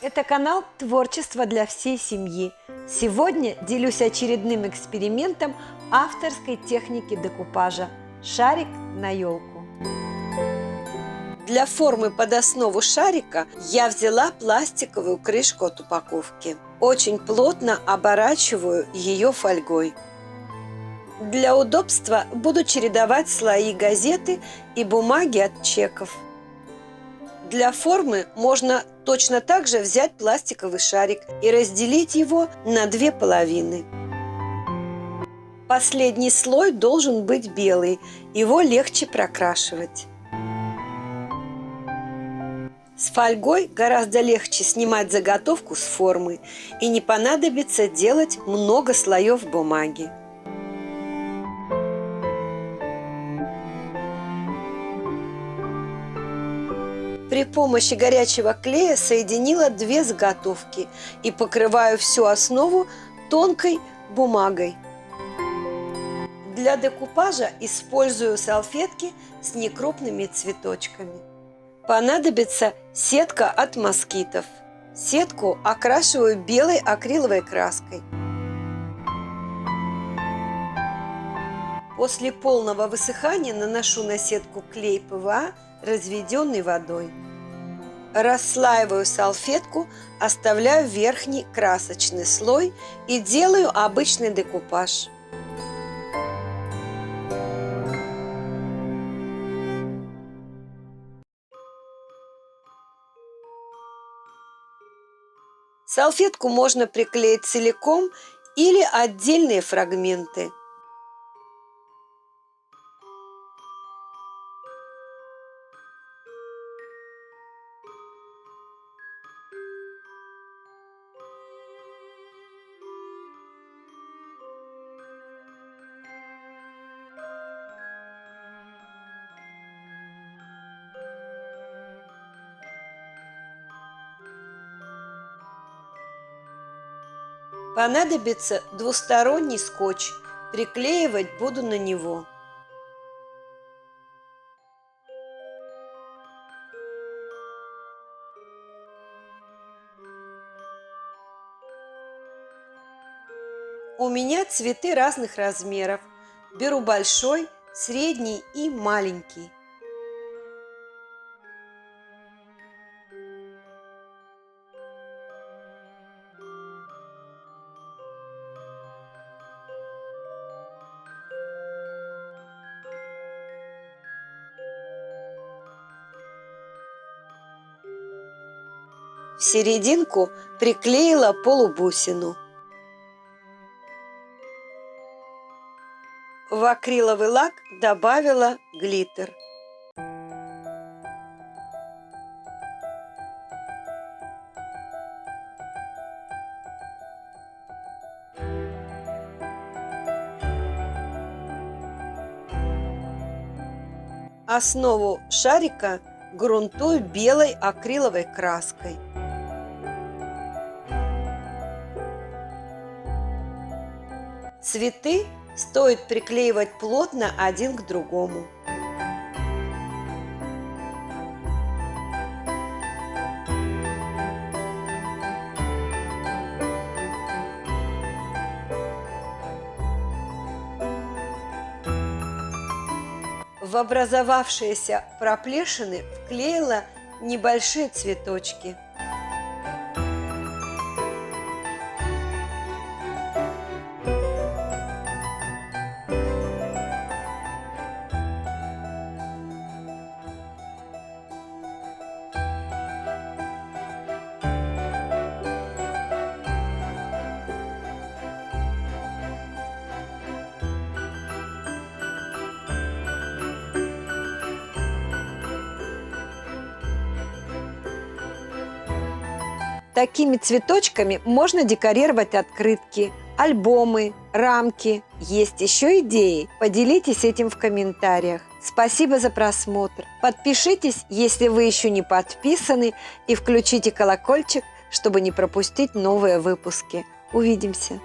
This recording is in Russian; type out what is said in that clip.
Это канал «Творчество для всей семьи». Сегодня делюсь очередным экспериментом авторской техники декупажа – шарик на елку. Для формы под основу шарика я взяла пластиковую крышку от упаковки. Очень плотно оборачиваю ее фольгой. Для удобства буду чередовать слои газеты и бумаги от чеков. Для формы можно точно так же взять пластиковый шарик и разделить его на две половины. Последний слой должен быть белый, его легче прокрашивать. С фольгой гораздо легче снимать заготовку с формы, и не понадобится делать много слоев бумаги. При помощи горячего клея соединила две заготовки и покрываю всю основу тонкой бумагой. Для декупажа использую салфетки с некрупными цветочками. Понадобится сетка от москитов. Сетку окрашиваю белой акриловой краской. После полного высыхания наношу на сетку клей ПВА, разведенный водой. Расслаиваю салфетку, оставляю верхний красочный слой и делаю обычный декупаж. Салфетку можно приклеить целиком или отдельные фрагменты. Понадобится двусторонний скотч, приклеивать буду на него. У меня цветы разных размеров. Беру большой, средний и маленький. В серединку приклеила полубусину. В акриловый лак добавила глиттер. Основу шарика грунтую белой акриловой краской. Цветы стоит приклеивать плотно один к другому. В образовавшиеся проплешины вклеила небольшие цветочки. Такими цветочками можно декорировать открытки, альбомы, рамки. Есть еще идеи? Поделитесь этим в комментариях. Спасибо за просмотр. Подпишитесь, если вы еще не подписаны, и включите колокольчик, чтобы не пропустить новые выпуски. Увидимся!